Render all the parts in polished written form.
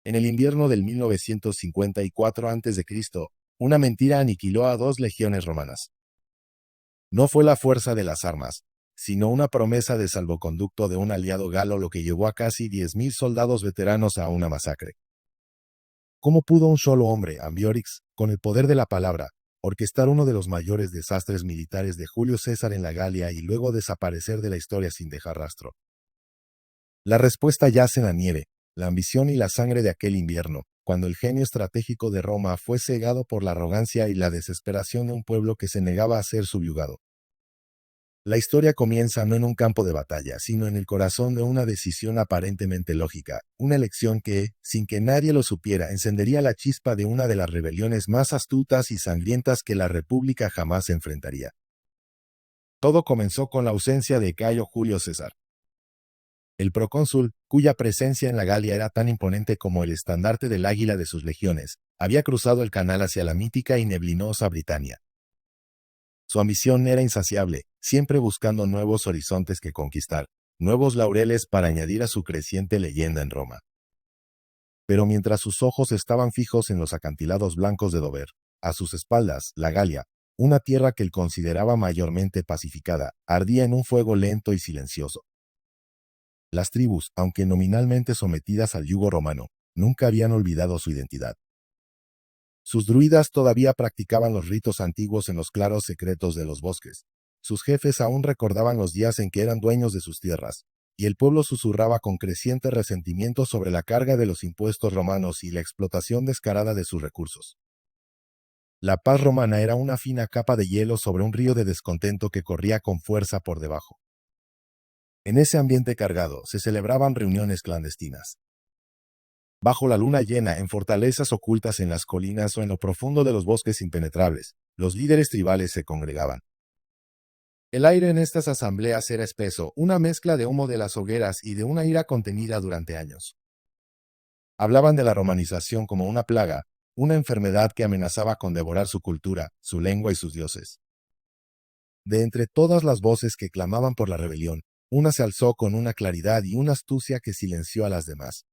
En el invierno del 1954 a.C., una mentira aniquiló a 2 legiones romanas. No fue la fuerza de las armas, sino una promesa de salvoconducto de un aliado galo lo que llevó a casi 10.000 soldados veteranos a una masacre. ¿Cómo pudo un solo hombre, Ambiorix, con el poder de la palabra, orquestar uno de los mayores desastres militares de Julio César en la Galia y luego desaparecer de la historia sin dejar rastro? La respuesta yace en la nieve, la ambición y la sangre de aquel invierno, cuando el genio estratégico de Roma fue cegado por la arrogancia y la desesperación de un pueblo que se negaba a ser subyugado. La historia comienza no en un campo de batalla, sino en el corazón de una decisión aparentemente lógica, una elección que, sin que nadie lo supiera, encendería la chispa de una de las rebeliones más astutas y sangrientas que la República jamás enfrentaría. Todo comenzó con la ausencia de Cayo Julio César. El procónsul, cuya presencia en la Galia era tan imponente como el estandarte del águila de sus legiones, había cruzado el canal hacia la mítica y neblinosa Britania. Su ambición era insaciable, siempre buscando nuevos horizontes que conquistar, nuevos laureles para añadir a su creciente leyenda en Roma. Pero mientras sus ojos estaban fijos en los acantilados blancos de Dover, a sus espaldas, la Galia, una tierra que él consideraba mayormente pacificada, ardía en un fuego lento y silencioso. Las tribus, aunque nominalmente sometidas al yugo romano, nunca habían olvidado su identidad. Sus druidas todavía practicaban los ritos antiguos en los claros secretos de los bosques. Sus jefes aún recordaban los días en que eran dueños de sus tierras, y el pueblo susurraba con creciente resentimiento sobre la carga de los impuestos romanos y la explotación descarada de sus recursos. La paz romana era una fina capa de hielo sobre un río de descontento que corría con fuerza por debajo. En ese ambiente cargado se celebraban reuniones clandestinas. Bajo la luna llena, en fortalezas ocultas en las colinas o en lo profundo de los bosques impenetrables, los líderes tribales se congregaban. El aire en estas asambleas era espeso, una mezcla de humo de las hogueras y de una ira contenida durante años. Hablaban de la romanización como una plaga, una enfermedad que amenazaba con devorar su cultura, su lengua y sus dioses. De entre todas las voces que clamaban por la rebelión, una se alzó con una claridad y una astucia que silenció a las demás: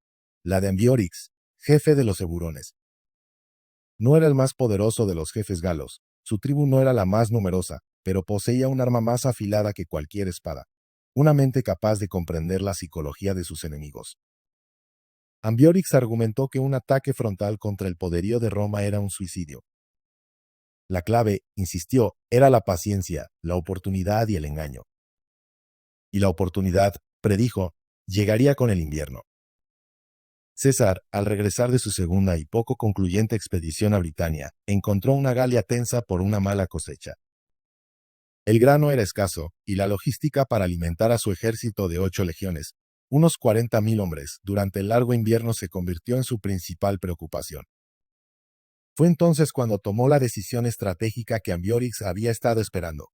la de Ambiorix, jefe de los Eburones. No era el más poderoso de los jefes galos, su tribu no era la más numerosa, pero poseía un arma más afilada que cualquier espada, una mente capaz de comprender la psicología de sus enemigos. Ambiorix argumentó que un ataque frontal contra el poderío de Roma era un suicidio. La clave, insistió, era la paciencia, la oportunidad y el engaño. Y la oportunidad, predijo, llegaría con el invierno. César, al regresar de su segunda y poco concluyente expedición a Britania, encontró una Galia tensa por una mala cosecha. El grano era escaso, y la logística para alimentar a su ejército de 8 legiones, unos 40.000 hombres, durante el largo invierno se convirtió en su principal preocupación. Fue entonces cuando tomó la decisión estratégica que Ambiorix había estado esperando.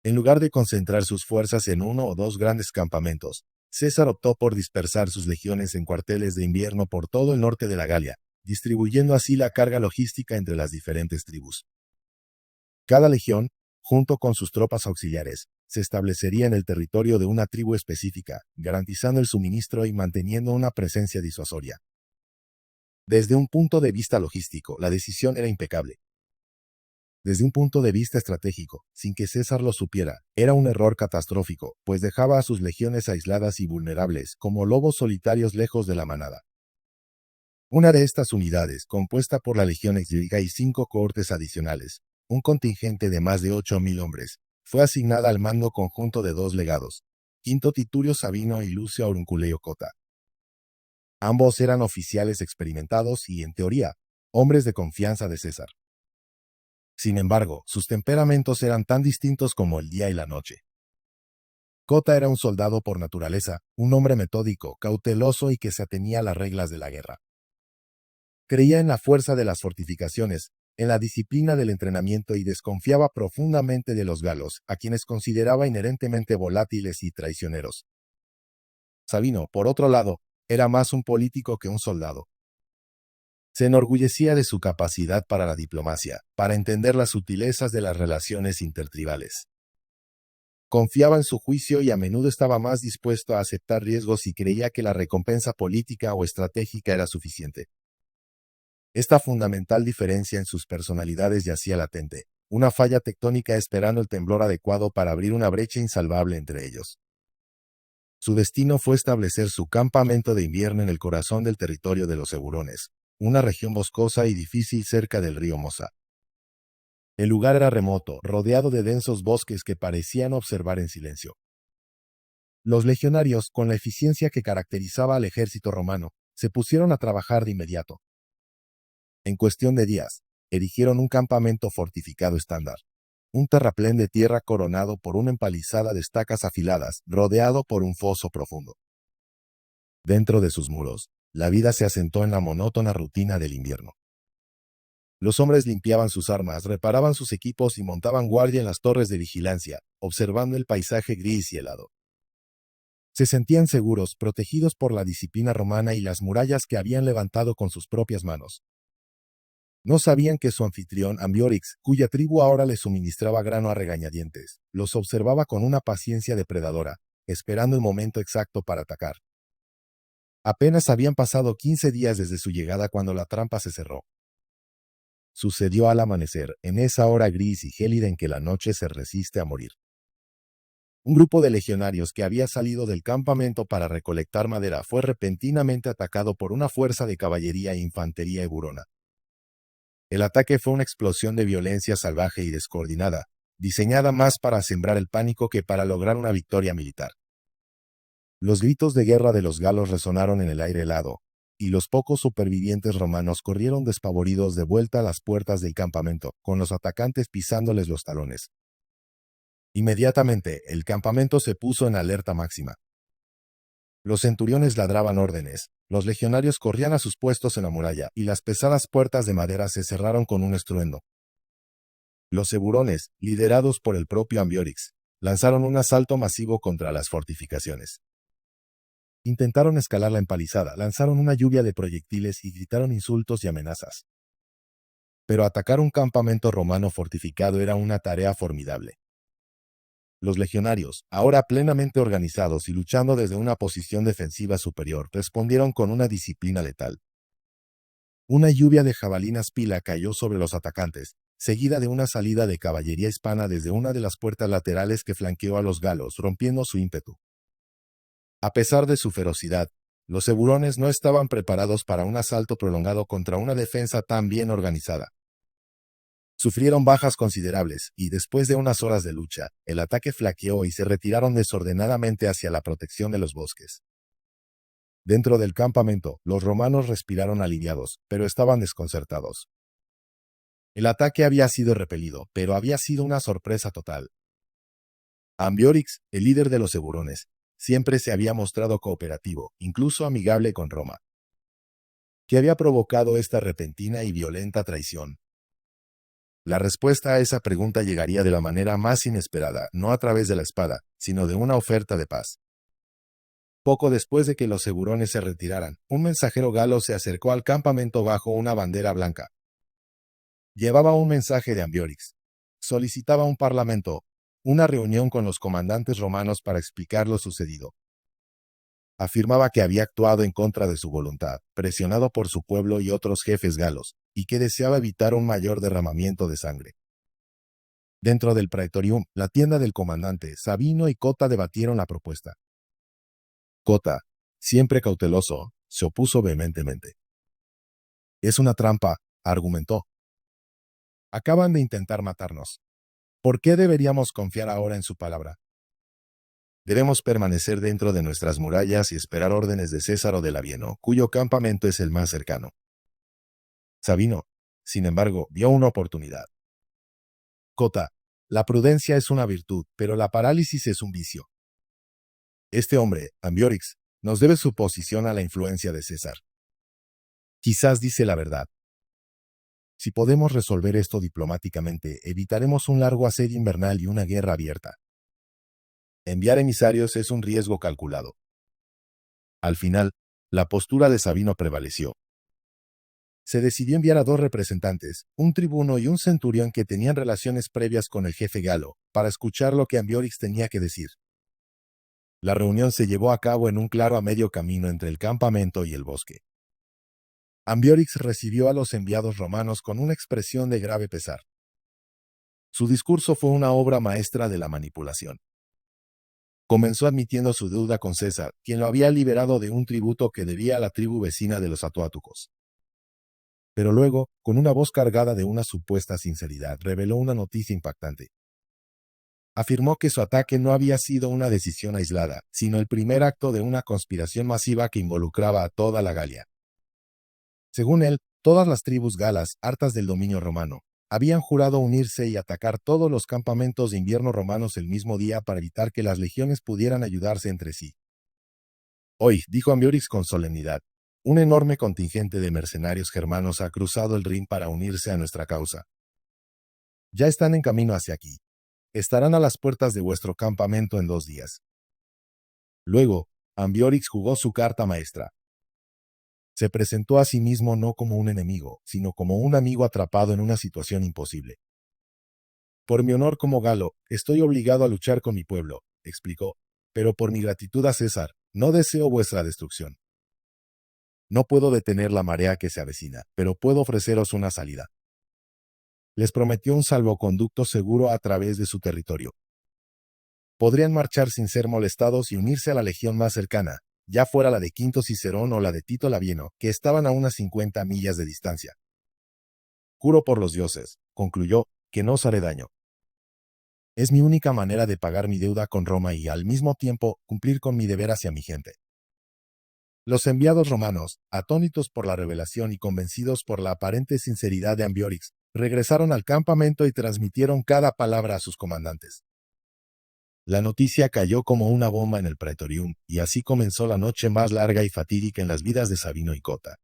En lugar de concentrar sus fuerzas en uno o dos grandes campamentos, César optó por dispersar sus legiones en cuarteles de invierno por todo el norte de la Galia, distribuyendo así la carga logística entre las diferentes tribus. Cada legión, junto con sus tropas auxiliares, se establecería en el territorio de una tribu específica, garantizando el suministro y manteniendo una presencia disuasoria. Desde un punto de vista logístico, la decisión era impecable. Desde un punto de vista estratégico, sin que César lo supiera, era un error catastrófico, pues dejaba a sus legiones aisladas y vulnerables, como lobos solitarios lejos de la manada. Una de estas unidades, compuesta por la legión exilica y 5 cohortes adicionales, un contingente de más de 8.000 hombres, fue asignada al mando conjunto de 2 legados, Quinto Titurio Sabino y Lucio Aurunculeo Cota. Ambos eran oficiales experimentados y, en teoría, hombres de confianza de César. Sin embargo, sus temperamentos eran tan distintos como el día y la noche. Cota era un soldado por naturaleza, un hombre metódico, cauteloso y que se atenía a las reglas de la guerra. Creía en la fuerza de las fortificaciones, en la disciplina del entrenamiento y desconfiaba profundamente de los galos, a quienes consideraba inherentemente volátiles y traicioneros. Sabino, por otro lado, era más un político que un soldado. Se enorgullecía de su capacidad para la diplomacia, para entender las sutilezas de las relaciones intertribales. Confiaba en su juicio y a menudo estaba más dispuesto a aceptar riesgos si creía que la recompensa política o estratégica era suficiente. Esta fundamental diferencia en sus personalidades yacía latente, una falla tectónica esperando el temblor adecuado para abrir una brecha insalvable entre ellos. Su destino fue establecer su campamento de invierno en el corazón del territorio de los Eburones, una región boscosa y difícil cerca del río Mosa. El lugar era remoto, rodeado de densos bosques que parecían observar en silencio. Los legionarios, con la eficiencia que caracterizaba al ejército romano, se pusieron a trabajar de inmediato. En cuestión de días, erigieron un campamento fortificado estándar, un terraplén de tierra coronado por una empalizada de estacas afiladas, rodeado por un foso profundo. Dentro de sus muros, la vida se asentó en la monótona rutina del invierno. Los hombres limpiaban sus armas, reparaban sus equipos y montaban guardia en las torres de vigilancia, observando el paisaje gris y helado. Se sentían seguros, protegidos por la disciplina romana y las murallas que habían levantado con sus propias manos. No sabían que su anfitrión, Ambiorix, cuya tribu ahora les suministraba grano a regañadientes, los observaba con una paciencia depredadora, esperando el momento exacto para atacar. Apenas habían pasado 15 días desde su llegada cuando la trampa se cerró. Sucedió al amanecer, en esa hora gris y gélida en que la noche se resiste a morir. Un grupo de legionarios que había salido del campamento para recolectar madera fue repentinamente atacado por una fuerza de caballería e infantería eburona. El ataque fue una explosión de violencia salvaje y descoordinada, diseñada más para sembrar el pánico que para lograr una victoria militar. Los gritos de guerra de los galos resonaron en el aire helado, y los pocos supervivientes romanos corrieron despavoridos de vuelta a las puertas del campamento, con los atacantes pisándoles los talones. Inmediatamente, el campamento se puso en alerta máxima. Los centuriones ladraban órdenes, los legionarios corrían a sus puestos en la muralla, y las pesadas puertas de madera se cerraron con un estruendo. Los eburones, liderados por el propio Ambiorix, lanzaron un asalto masivo contra las fortificaciones. Intentaron escalar la empalizada, lanzaron una lluvia de proyectiles y gritaron insultos y amenazas. Pero atacar un campamento romano fortificado era una tarea formidable. Los legionarios, ahora plenamente organizados y luchando desde una posición defensiva superior, respondieron con una disciplina letal. Una lluvia de jabalinas pila cayó sobre los atacantes, seguida de una salida de caballería hispana desde una de las puertas laterales que flanqueó a los galos, rompiendo su ímpetu. A pesar de su ferocidad, los eburones no estaban preparados para un asalto prolongado contra una defensa tan bien organizada. Sufrieron bajas considerables, y después de unas horas de lucha, el ataque flaqueó y se retiraron desordenadamente hacia la protección de los bosques. Dentro del campamento, los romanos respiraron aliviados, pero estaban desconcertados. El ataque había sido repelido, pero había sido una sorpresa total. Ambiorix, el líder de los eburones, siempre se había mostrado cooperativo, incluso amigable con Roma. ¿Qué había provocado esta repentina y violenta traición? La respuesta a esa pregunta llegaría de la manera más inesperada, no a través de la espada, sino de una oferta de paz. Poco después de que los eburones se retiraran, un mensajero galo se acercó al campamento bajo una bandera blanca. Llevaba un mensaje de Ambiorix. Solicitaba un parlamento, una reunión con los comandantes romanos para explicar lo sucedido. Afirmaba que había actuado en contra de su voluntad, presionado por su pueblo y otros jefes galos, y que deseaba evitar un mayor derramamiento de sangre. Dentro del Praetorium, la tienda del comandante, Sabino y Cota debatieron la propuesta. Cota, siempre cauteloso, se opuso vehementemente. Es una trampa, argumentó. Acaban de intentar matarnos. ¿Por qué deberíamos confiar ahora en su palabra? Debemos permanecer dentro de nuestras murallas y esperar órdenes de César o de Labieno, cuyo campamento es el más cercano. Sabino, sin embargo, vio una oportunidad. Cota, la prudencia es una virtud, pero la parálisis es un vicio. Este hombre, Ambiorix, nos debe su posición a la influencia de César. Quizás dice la verdad. Si podemos resolver esto diplomáticamente, evitaremos un largo asedio invernal y una guerra abierta. Enviar emisarios es un riesgo calculado. Al final, la postura de Sabino prevaleció. se decidió enviar a dos representantes, un tribuno y un centurión que tenían relaciones previas con el jefe Galo, para escuchar lo que Ambiorix tenía que decir. La reunión se llevó a cabo en un claro a medio camino entre el campamento y el bosque. Ambiorix recibió a los enviados romanos con una expresión de grave pesar. Su discurso fue una obra maestra de la manipulación. Comenzó admitiendo su deuda con César, quien lo había liberado de un tributo que debía a la tribu vecina de los atuátucos. Pero luego, con una voz cargada de una supuesta sinceridad, reveló una noticia impactante. Afirmó que su ataque no había sido una decisión aislada, sino el primer acto de una conspiración masiva que involucraba a toda la Galia. Según él, todas las tribus galas, hartas del dominio romano, habían jurado unirse y atacar todos los campamentos de invierno romanos el mismo día para evitar que las legiones pudieran ayudarse entre sí. Hoy, dijo Ambiorix con solemnidad, un enorme contingente de mercenarios germanos ha cruzado el Rin para unirse a nuestra causa. Ya están en camino hacia aquí. Estarán a las puertas de vuestro campamento en 2 días. Luego, Ambiorix jugó su carta maestra. Se presentó a sí mismo no como un enemigo, sino como un amigo atrapado en una situación imposible. Por mi honor como Galo, estoy obligado a luchar con mi pueblo, explicó, pero por mi gratitud a César, no deseo vuestra destrucción. No puedo detener la marea que se avecina, pero puedo ofreceros una salida. Les prometió un salvoconducto seguro a través de su territorio. Podrían marchar sin ser molestados y unirse a la legión más cercana, ya fuera la de Quinto Cicerón o la de Tito Labieno, que estaban a unas 50 millas de distancia. Juro por los dioses, concluyó, que no os haré daño. Es mi única manera de pagar mi deuda con Roma y, al mismo tiempo, cumplir con mi deber hacia mi gente. Los enviados romanos, atónitos por la revelación y convencidos por la aparente sinceridad de Ambiorix, regresaron al campamento y transmitieron cada palabra a sus comandantes. La noticia cayó como una bomba en el Praetorium, y así comenzó la noche más larga y fatídica en las vidas de Sabino y Cota.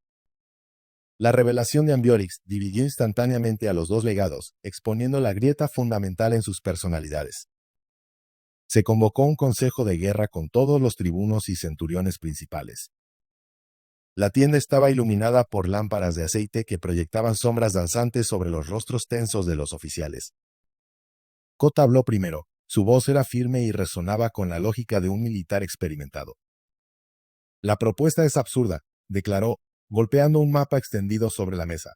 La revelación de Ambiorix dividió instantáneamente a los dos legados, exponiendo la grieta fundamental en sus personalidades. Se convocó un consejo de guerra con todos los tribunos y centuriones principales. La tienda estaba iluminada por lámparas de aceite que proyectaban sombras danzantes sobre los rostros tensos de los oficiales. Cota habló primero. Su voz era firme y resonaba con la lógica de un militar experimentado. La propuesta es absurda, declaró, golpeando un mapa extendido sobre la mesa.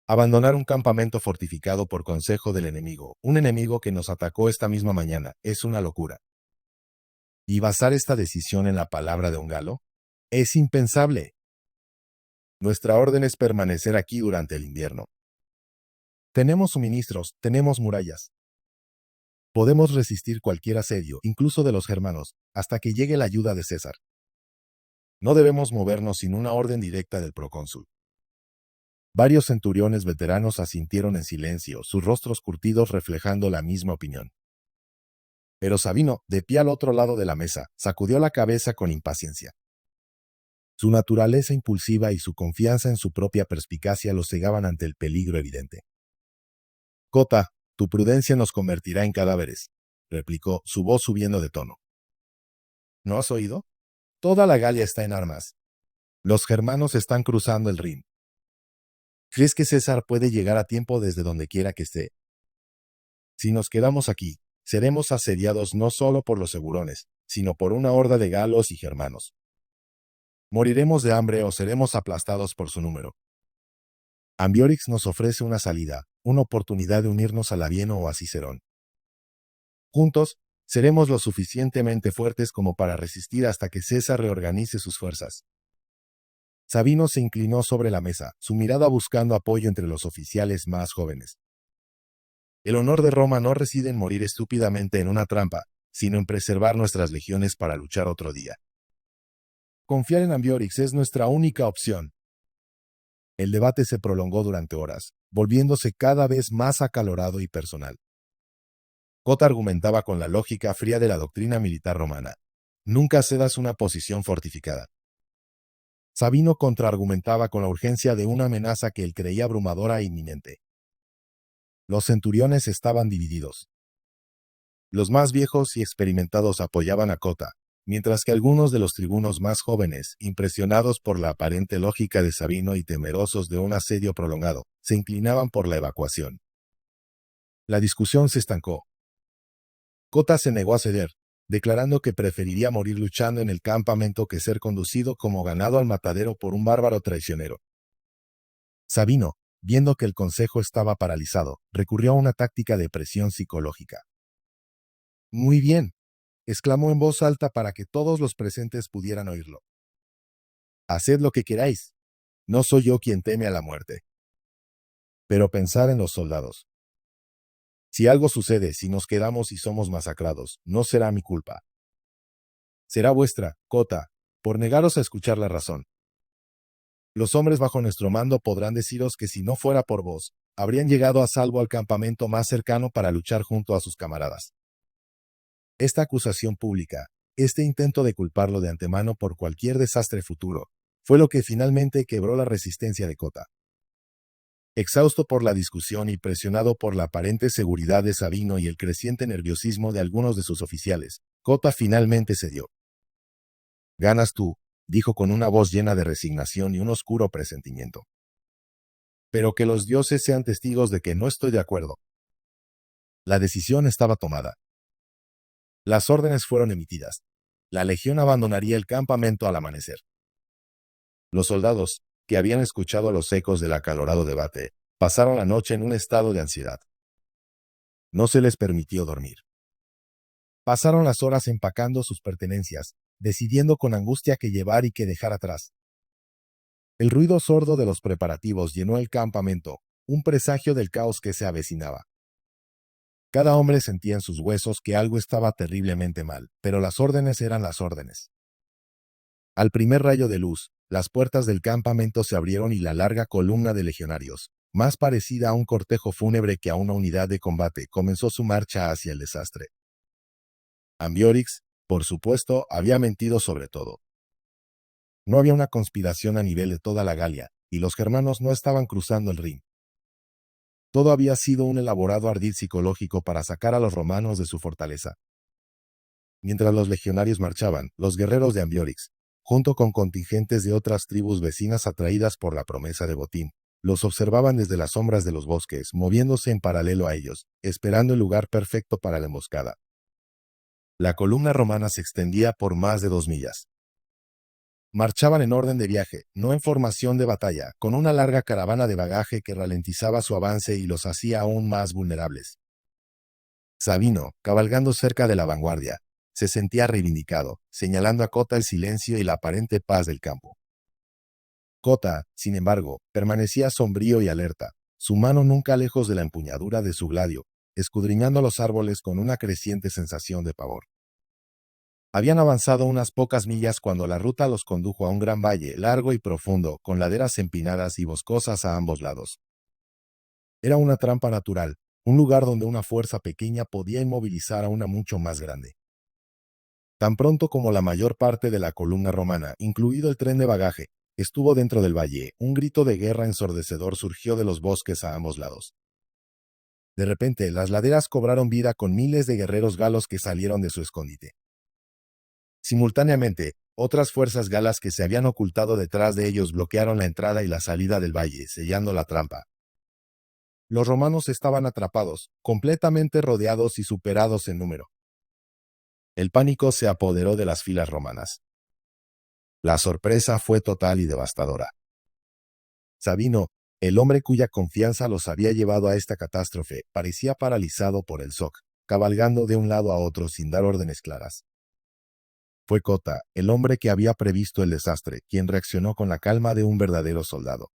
Abandonar un campamento fortificado por consejo del enemigo, un enemigo que nos atacó esta misma mañana, es una locura. ¿Y basar esta decisión en la palabra de un galo? Es impensable. Nuestra orden es permanecer aquí durante el invierno. Tenemos suministros, tenemos murallas. Podemos resistir cualquier asedio, incluso de los germanos, hasta que llegue la ayuda de César. No debemos movernos sin una orden directa del procónsul. Varios centuriones veteranos asintieron en silencio, sus rostros curtidos reflejando la misma opinión. Pero Sabino, de pie al otro lado de la mesa, sacudió la cabeza con impaciencia. Su naturaleza impulsiva y su confianza en su propia perspicacia lo cegaban ante el peligro evidente. Cota, tu prudencia nos convertirá en cadáveres, replicó, su voz subiendo de tono. ¿No has oído? Toda la Galia está en armas. Los germanos están cruzando el Rin. ¿Crees que César puede llegar a tiempo desde donde quiera que esté? Si nos quedamos aquí, seremos asediados no solo por los eburones, sino por una horda de galos y germanos. Moriremos de hambre o seremos aplastados por su número. Ambiorix nos ofrece una salida, una oportunidad de unirnos a Labieno o a Cicerón. Juntos, seremos lo suficientemente fuertes como para resistir hasta que César reorganice sus fuerzas. Sabino se inclinó sobre la mesa, su mirada buscando apoyo entre los oficiales más jóvenes. El honor de Roma no reside en morir estúpidamente en una trampa, sino en preservar nuestras legiones para luchar otro día. Confiar en Ambiorix es nuestra única opción. El debate se prolongó durante horas, volviéndose cada vez más acalorado y personal. Cota argumentaba con la lógica fría de la doctrina militar romana. Nunca cedas una posición fortificada. Sabino contraargumentaba con la urgencia de una amenaza que él creía abrumadora e inminente. Los centuriones estaban divididos. Los más viejos y experimentados apoyaban a Cota, mientras que algunos de los tribunos más jóvenes, impresionados por la aparente lógica de Sabino y temerosos de un asedio prolongado, se inclinaban por la evacuación. La discusión se estancó. Cota se negó a ceder, declarando que preferiría morir luchando en el campamento que ser conducido como ganado al matadero por un bárbaro traicionero. Sabino, viendo que el consejo estaba paralizado, recurrió a una táctica de presión psicológica. Muy bien, exclamó en voz alta para que todos los presentes pudieran oírlo. Haced lo que queráis. No soy yo quien teme a la muerte. Pero pensad en los soldados. Si algo sucede, si nos quedamos y somos masacrados, no será mi culpa. Será vuestra, Cota, por negaros a escuchar la razón. Los hombres bajo nuestro mando podrán deciros que si no fuera por vos, habrían llegado a salvo al campamento más cercano para luchar junto a sus camaradas. Esta acusación pública, este intento de culparlo de antemano por cualquier desastre futuro, fue lo que finalmente quebró la resistencia de Cota. Exhausto por la discusión y presionado por la aparente seguridad de Sabino y el creciente nerviosismo de algunos de sus oficiales, Cota finalmente cedió. Ganas tú, dijo con una voz llena de resignación y un oscuro presentimiento. Pero que los dioses sean testigos de que no estoy de acuerdo. La decisión estaba tomada. Las órdenes fueron emitidas. La legión abandonaría el campamento al amanecer. Los soldados, que habían escuchado los ecos del acalorado debate, pasaron la noche en un estado de ansiedad. No se les permitió dormir. Pasaron las horas empacando sus pertenencias, decidiendo con angustia qué llevar y qué dejar atrás. El ruido sordo de los preparativos llenó el campamento, un presagio del caos que se avecinaba. Cada hombre sentía en sus huesos que algo estaba terriblemente mal, pero las órdenes eran las órdenes. Al primer rayo de luz, las puertas del campamento se abrieron y la larga columna de legionarios, más parecida a un cortejo fúnebre que a una unidad de combate, comenzó su marcha hacia el desastre. Ambiorix, por supuesto, había mentido sobre todo. No había una conspiración a nivel de toda la Galia, y los germanos no estaban cruzando el Rin. Todo había sido un elaborado ardid psicológico para sacar a los romanos de su fortaleza. Mientras los legionarios marchaban, los guerreros de Ambiorix, junto con contingentes de otras tribus vecinas atraídas por la promesa de botín, los observaban desde las sombras de los bosques, moviéndose en paralelo a ellos, esperando el lugar perfecto para la emboscada. La columna romana se extendía por más de 2 millas. Marchaban en orden de viaje, no en formación de batalla, con una larga caravana de bagaje que ralentizaba su avance y los hacía aún más vulnerables. Sabino, cabalgando cerca de la vanguardia, se sentía reivindicado, señalando a Cota el silencio y la aparente paz del campo. Cota, sin embargo, permanecía sombrío y alerta, su mano nunca lejos de la empuñadura de su gladio, escudriñando los árboles con una creciente sensación de pavor. Habían avanzado unas pocas millas cuando la ruta los condujo a un gran valle, largo y profundo, con laderas empinadas y boscosas a ambos lados. Era una trampa natural, un lugar donde una fuerza pequeña podía inmovilizar a una mucho más grande. Tan pronto como la mayor parte de la columna romana, incluido el tren de bagaje, estuvo dentro del valle, un grito de guerra ensordecedor surgió de los bosques a ambos lados. De repente, las laderas cobraron vida con miles de guerreros galos que salieron de su escondite. Simultáneamente, otras fuerzas galas que se habían ocultado detrás de ellos bloquearon la entrada y la salida del valle, sellando la trampa. Los romanos estaban atrapados, completamente rodeados y superados en número. El pánico se apoderó de las filas romanas. La sorpresa fue total y devastadora. Sabino, el hombre cuya confianza los había llevado a esta catástrofe, parecía paralizado por el shock, cabalgando de un lado a otro sin dar órdenes claras. Fue Cota, el hombre que había previsto el desastre, quien reaccionó con la calma de un verdadero soldado.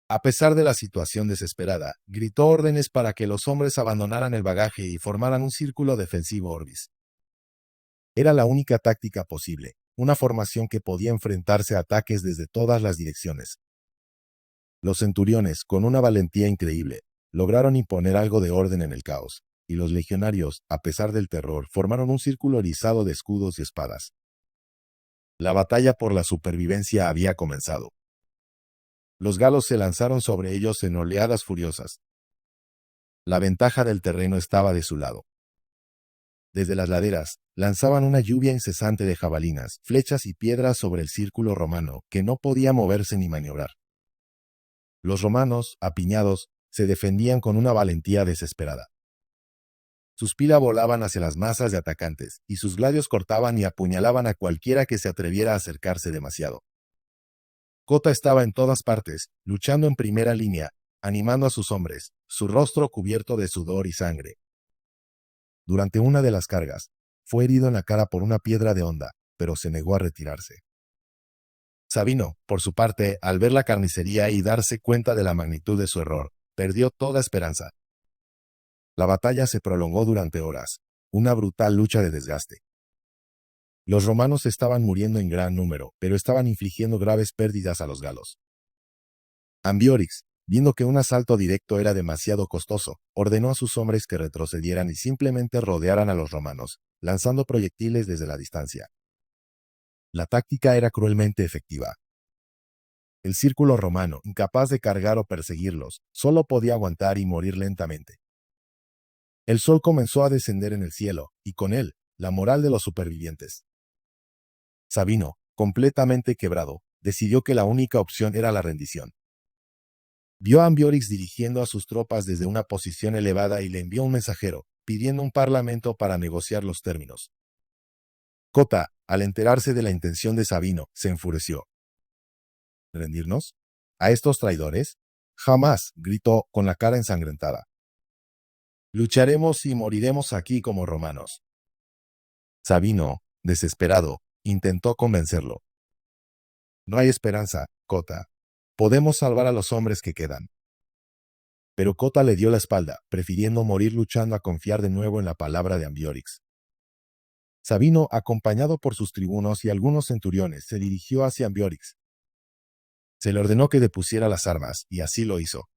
A pesar de la situación desesperada, gritó órdenes para que los hombres abandonaran el bagaje y formaran un círculo defensivo orbis. Era la única táctica posible, una formación que podía enfrentarse a ataques desde todas las direcciones. Los centuriones, con una valentía increíble, lograron imponer algo de orden en el caos, y los legionarios, a pesar del terror, formaron un círculo erizado de escudos y espadas. La batalla por la supervivencia había comenzado. Los galos se lanzaron sobre ellos en oleadas furiosas. La ventaja del terreno estaba de su lado. Desde las laderas, lanzaban una lluvia incesante de jabalinas, flechas y piedras sobre el círculo romano, que no podía moverse ni maniobrar. Los romanos, apiñados, se defendían con una valentía desesperada. Sus pilas volaban hacia las masas de atacantes, y sus gladios cortaban y apuñalaban a cualquiera que se atreviera a acercarse demasiado. Cota estaba en todas partes, luchando en primera línea, animando a sus hombres, su rostro cubierto de sudor y sangre. Durante una de las cargas, fue herido en la cara por una piedra de honda, pero se negó a retirarse. Sabino, por su parte, al ver la carnicería y darse cuenta de la magnitud de su error, perdió toda esperanza. La batalla se prolongó durante horas, una brutal lucha de desgaste. Los romanos estaban muriendo en gran número, pero estaban infligiendo graves pérdidas a los galos. Ambiorix, viendo que un asalto directo era demasiado costoso, ordenó a sus hombres que retrocedieran y simplemente rodearan a los romanos, lanzando proyectiles desde la distancia. La táctica era cruelmente efectiva. El círculo romano, incapaz de cargar o perseguirlos, solo podía aguantar y morir lentamente. El sol comenzó a descender en el cielo, y con él, la moral de los supervivientes. Sabino, completamente quebrado, decidió que la única opción era la rendición. Vio a Ambiorix dirigiendo a sus tropas desde una posición elevada y le envió un mensajero, pidiendo un parlamento para negociar los términos. Cota, al enterarse de la intención de Sabino, se enfureció. ¿Rendirnos? ¿A estos traidores? Jamás, gritó con la cara ensangrentada. Lucharemos y moriremos aquí como romanos. Sabino, desesperado, intentó convencerlo. No hay esperanza, Cota. Podemos salvar a los hombres que quedan. Pero Cota le dio la espalda, prefiriendo morir luchando a confiar de nuevo en la palabra de Ambiorix. Sabino, acompañado por sus tribunos y algunos centuriones, se dirigió hacia Ambiorix. Se le ordenó que depusiera las armas, y así lo hizo.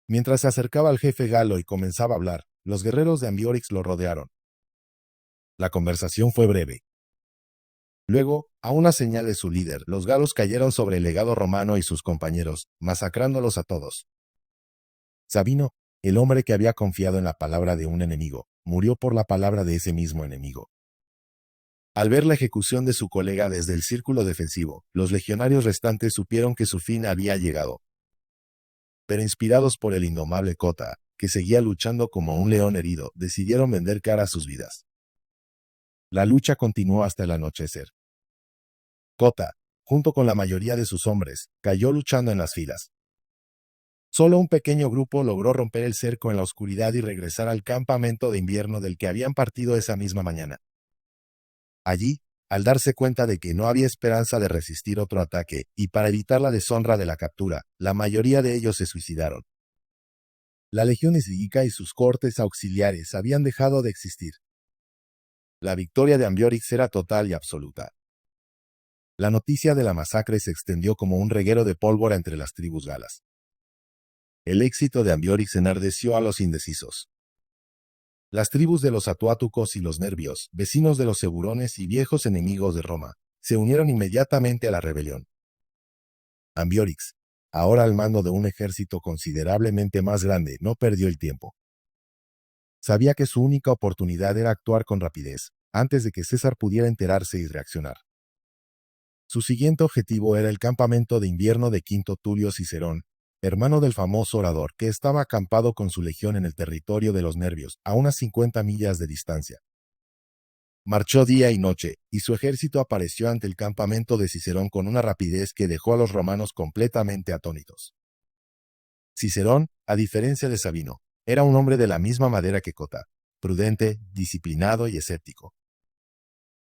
Mientras se acercaba al jefe galo y comenzaba a hablar, los guerreros de Ambiorix lo rodearon. La conversación fue breve. Luego, a una señal de su líder, los galos cayeron sobre el legado romano y sus compañeros, masacrándolos a todos. Sabino, el hombre que había confiado en la palabra de un enemigo, murió por la palabra de ese mismo enemigo. Al ver la ejecución de su colega desde el círculo defensivo, los legionarios restantes supieron que su fin había llegado. Pero inspirados por el indomable Cota, que seguía luchando como un león herido, decidieron vender cara a sus vidas. La lucha continuó hasta el anochecer. Cota, junto con la mayoría de sus hombres, cayó luchando en las filas. Solo un pequeño grupo logró romper el cerco en la oscuridad y regresar al campamento de invierno del que habían partido esa misma mañana. Allí, al darse cuenta de que no había esperanza de resistir otro ataque, y para evitar la deshonra de la captura, la mayoría de ellos se suicidaron. La legión escidica y sus cortes auxiliares habían dejado de existir. La victoria de Ambiorix era total y absoluta. La noticia de la masacre se extendió como un reguero de pólvora entre las tribus galas. El éxito de Ambiorix enardeció a los indecisos. Las tribus de los atuátucos y los nervios, vecinos de los eburones y viejos enemigos de Roma, se unieron inmediatamente a la rebelión. Ambiorix, ahora al mando de un ejército considerablemente más grande, no perdió el tiempo. Sabía que su única oportunidad era actuar con rapidez, antes de que César pudiera enterarse y reaccionar. Su siguiente objetivo era el campamento de invierno de Quinto Tulio Cicerón, hermano del famoso orador, que estaba acampado con su legión en el territorio de los nervios, a unas 50 millas de distancia. Marchó día y noche, y su ejército apareció ante el campamento de Cicerón con una rapidez que dejó a los romanos completamente atónitos. Cicerón, a diferencia de Sabino, era un hombre de la misma madera que Cota, prudente, disciplinado y escéptico.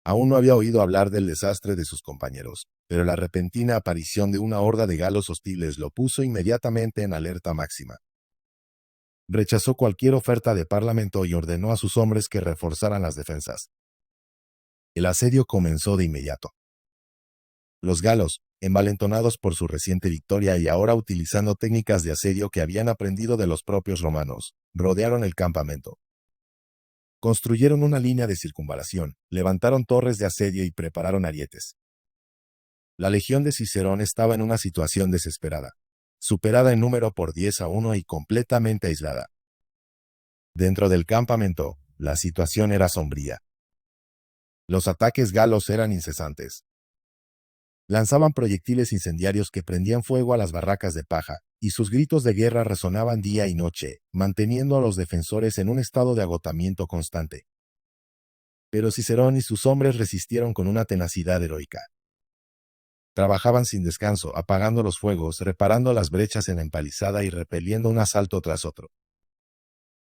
Aún no había oído hablar del desastre de sus compañeros, pero la repentina aparición de una horda de galos hostiles lo puso inmediatamente en alerta máxima. Rechazó cualquier oferta de parlamento y ordenó a sus hombres que reforzaran las defensas. El asedio comenzó de inmediato. Los galos, envalentonados por su reciente victoria y ahora utilizando técnicas de asedio que habían aprendido de los propios romanos, rodearon el campamento. Construyeron una línea de circunvalación, levantaron torres de asedio y prepararon arietes. La legión de Cicerón estaba en una situación desesperada, superada en número por 10-1 y completamente aislada. Dentro del campamento, La situación era sombría. Los ataques galos eran incesantes. Lanzaban proyectiles incendiarios que prendían fuego a las barracas de paja, y sus gritos de guerra resonaban día y noche, manteniendo a los defensores en un estado de agotamiento constante. Pero Cicerón y sus hombres resistieron con una tenacidad heroica. Trabajaban sin descanso, apagando los fuegos, reparando las brechas en la empalizada y repeliendo un asalto tras otro.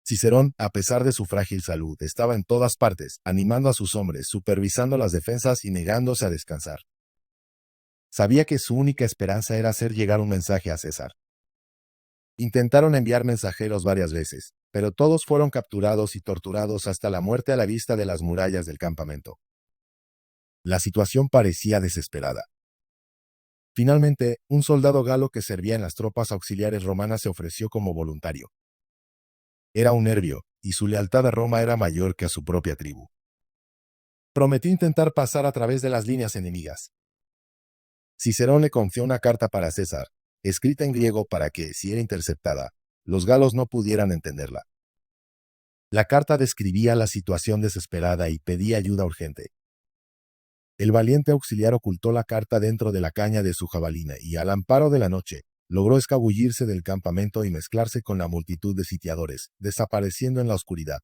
Cicerón, a pesar de su frágil salud, estaba en todas partes, animando a sus hombres, supervisando las defensas y negándose a descansar. Sabía que su única esperanza era hacer llegar un mensaje a César. Intentaron enviar mensajeros varias veces, pero todos fueron capturados y torturados hasta la muerte a la vista de las murallas del campamento. La situación parecía desesperada. Finalmente, un soldado galo que servía en las tropas auxiliares romanas se ofreció como voluntario. Era un Nervio, y su lealtad a Roma era mayor que a su propia tribu. Prometió intentar pasar a través de las líneas enemigas. Cicerón le confió una carta para César, escrita en griego para que, si era interceptada, los galos no pudieran entenderla. La carta describía la situación desesperada y pedía ayuda urgente. El valiente auxiliar ocultó la carta dentro de la caña de su jabalina y, al amparo de la noche, logró escabullirse del campamento y mezclarse con la multitud de sitiadores, desapareciendo en la oscuridad.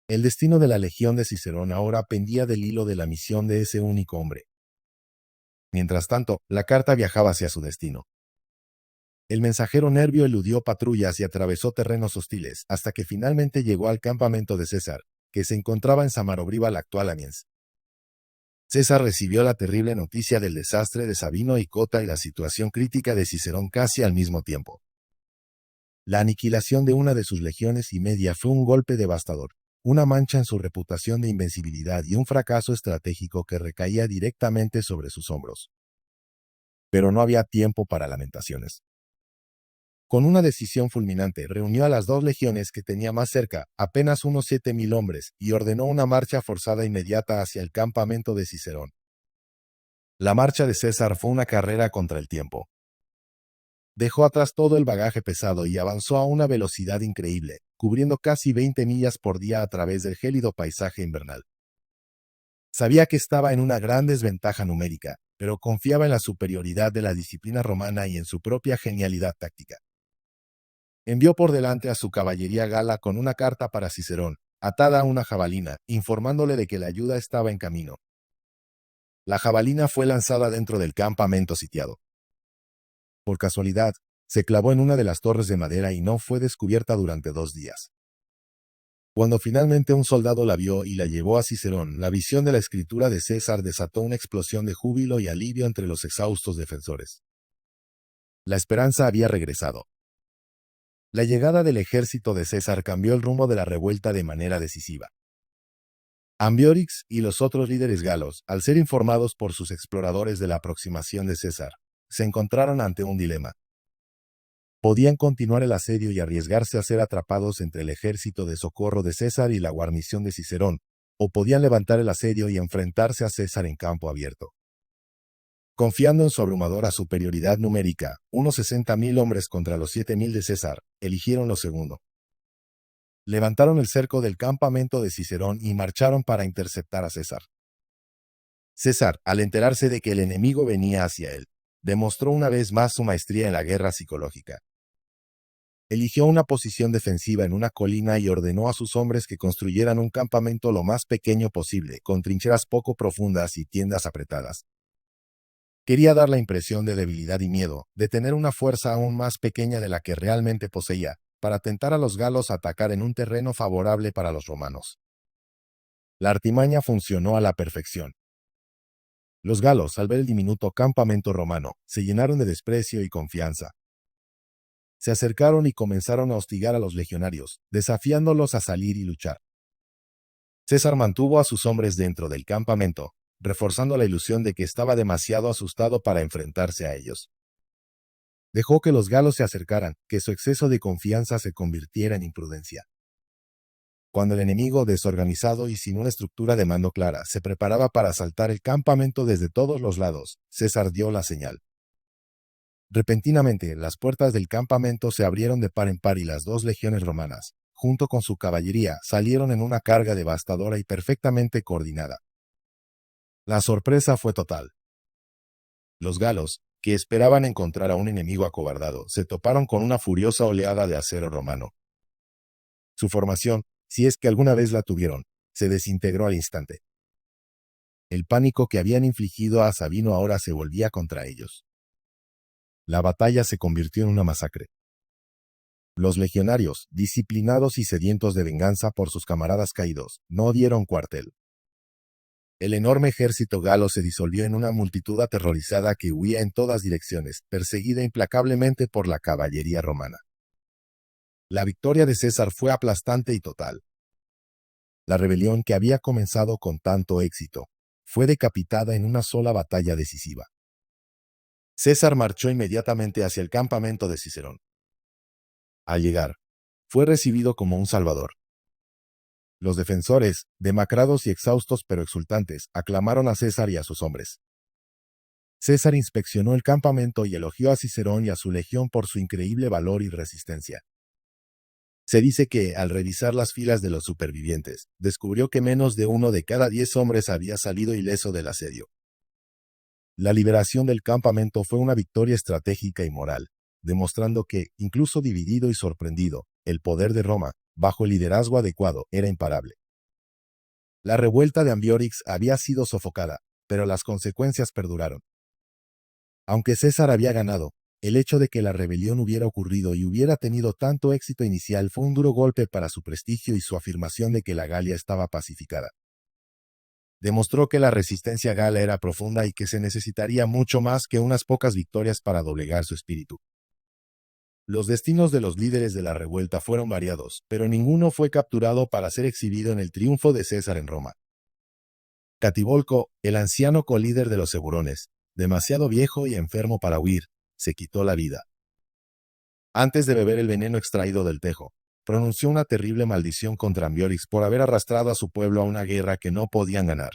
El destino de la legión de Cicerón ahora pendía del hilo de la misión de ese único hombre. Mientras tanto, la carta viajaba hacia su destino. El mensajero Nervio eludió patrullas y atravesó terrenos hostiles, hasta que finalmente llegó al campamento de César, que se encontraba en Samarobriva, la actual Amiens. César recibió la terrible noticia del desastre de Sabino y Cota y la situación crítica de Cicerón casi al mismo tiempo. La aniquilación de una de sus legiones y media fue un golpe devastador, una mancha en su reputación de invencibilidad y un fracaso estratégico que recaía directamente sobre sus hombros. Pero no había tiempo para lamentaciones. Con una decisión fulminante, reunió a las dos legiones que tenía más cerca, apenas unos 7.000 hombres, y ordenó una marcha forzada inmediata hacia el campamento de Cicerón. La marcha de César fue una carrera contra el tiempo. Dejó atrás todo el bagaje pesado y avanzó a una velocidad increíble, cubriendo casi 20 millas por día a través del gélido paisaje invernal. Sabía que estaba en una gran desventaja numérica, pero confiaba en la superioridad de la disciplina romana y en su propia genialidad táctica. Envió por delante a su caballería gala con una carta para Cicerón, atada a una jabalina, informándole de que la ayuda estaba en camino. La jabalina fue lanzada dentro del campamento sitiado. Por casualidad, se clavó en una de las torres de madera y no fue descubierta durante 2 días. Cuando finalmente un soldado la vio y la llevó a Cicerón, la visión de la escritura de César desató una explosión de júbilo y alivio entre los exhaustos defensores. La esperanza había regresado. La llegada del ejército de César cambió el rumbo de la revuelta de manera decisiva. Ambiorix y los otros líderes galos, al ser informados por sus exploradores de la aproximación de César, se encontraron ante un dilema. Podían continuar el asedio y arriesgarse a ser atrapados entre el ejército de socorro de César y la guarnición de Cicerón, o podían levantar el asedio y enfrentarse a César en campo abierto. Confiando en su abrumadora superioridad numérica, unos 60.000 hombres contra los 7.000 de César, eligieron lo segundo. Levantaron el cerco del campamento de Cicerón y marcharon para interceptar a César. César, al enterarse de que el enemigo venía hacia él, demostró una vez más su maestría en la guerra psicológica. Eligió una posición defensiva en una colina y ordenó a sus hombres que construyeran un campamento lo más pequeño posible, con trincheras poco profundas y tiendas apretadas. Quería dar la impresión de debilidad y miedo, de tener una fuerza aún más pequeña de la que realmente poseía, para tentar a los galos a atacar en un terreno favorable para los romanos. La artimaña funcionó a la perfección. Los galos, al ver el diminuto campamento romano, se llenaron de desprecio y confianza. Se acercaron y comenzaron a hostigar a los legionarios, desafiándolos a salir y luchar. César mantuvo a sus hombres dentro del campamento, reforzando la ilusión de que estaba demasiado asustado para enfrentarse a ellos. Dejó que los galos se acercaran, que su exceso de confianza se convirtiera en imprudencia. Cuando el enemigo, desorganizado y sin una estructura de mando clara, se preparaba para asaltar el campamento desde todos los lados, César dio la señal. Repentinamente, las puertas del campamento se abrieron de par en par y las 2 legiones romanas, junto con su caballería, salieron en una carga devastadora y perfectamente coordinada. La sorpresa fue total. Los galos, que esperaban encontrar a un enemigo acobardado, se toparon con una furiosa oleada de acero romano. Su formación, si es que alguna vez la tuvieron, se desintegró al instante. El pánico que habían infligido a Sabino ahora se volvía contra ellos. La batalla se convirtió en una masacre. Los legionarios, disciplinados y sedientos de venganza por sus camaradas caídos, no dieron cuartel. El enorme ejército galo se disolvió en una multitud aterrorizada que huía en todas direcciones, perseguida implacablemente por la caballería romana. La victoria de César fue aplastante y total. La rebelión que había comenzado con tanto éxito fue decapitada en una sola batalla decisiva. César marchó inmediatamente hacia el campamento de Cicerón. Al llegar, fue recibido como un salvador. Los defensores, demacrados y exhaustos pero exultantes, aclamaron a César y a sus hombres. César inspeccionó el campamento y elogió a Cicerón y a su legión por su increíble valor y resistencia. Se dice que, al revisar las filas de los supervivientes, descubrió que menos de 1 de cada 10 hombres había salido ileso del asedio. La liberación del campamento fue una victoria estratégica y moral, demostrando que, incluso dividido y sorprendido, el poder de Roma, bajo el liderazgo adecuado, era imparable. La revuelta de Ambiorix había sido sofocada, pero las consecuencias perduraron. Aunque César había ganado, el hecho de que la rebelión hubiera ocurrido y hubiera tenido tanto éxito inicial fue un duro golpe para su prestigio y su afirmación de que la Galia estaba pacificada. Demostró que la resistencia gala era profunda y que se necesitaría mucho más que unas pocas victorias para doblegar su espíritu. Los destinos de los líderes de la revuelta fueron variados, pero ninguno fue capturado para ser exhibido en el triunfo de César en Roma. Catibolco, el anciano colíder de los Eburones, demasiado viejo y enfermo para huir, se quitó la vida. Antes de beber el veneno extraído del tejo, pronunció una terrible maldición contra Ambiorix por haber arrastrado a su pueblo a una guerra que no podían ganar.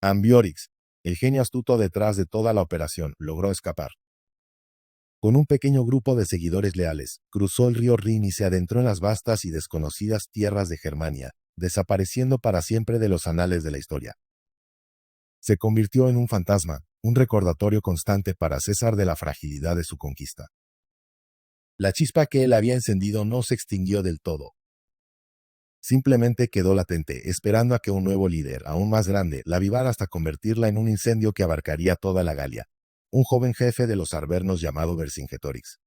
Ambiorix, el genio astuto detrás de toda la operación, logró escapar. Con un pequeño grupo de seguidores leales, cruzó el río Rin y se adentró en las vastas y desconocidas tierras de Germania, desapareciendo para siempre de los anales de la historia. Se convirtió en un fantasma, un recordatorio constante para César de la fragilidad de su conquista. La chispa que él había encendido no se extinguió del todo. Simplemente quedó latente, esperando a que un nuevo líder, aún más grande, la avivara hasta convertirla en un incendio que abarcaría toda la Galia. Un joven jefe de los arvernos llamado Vercingetorix.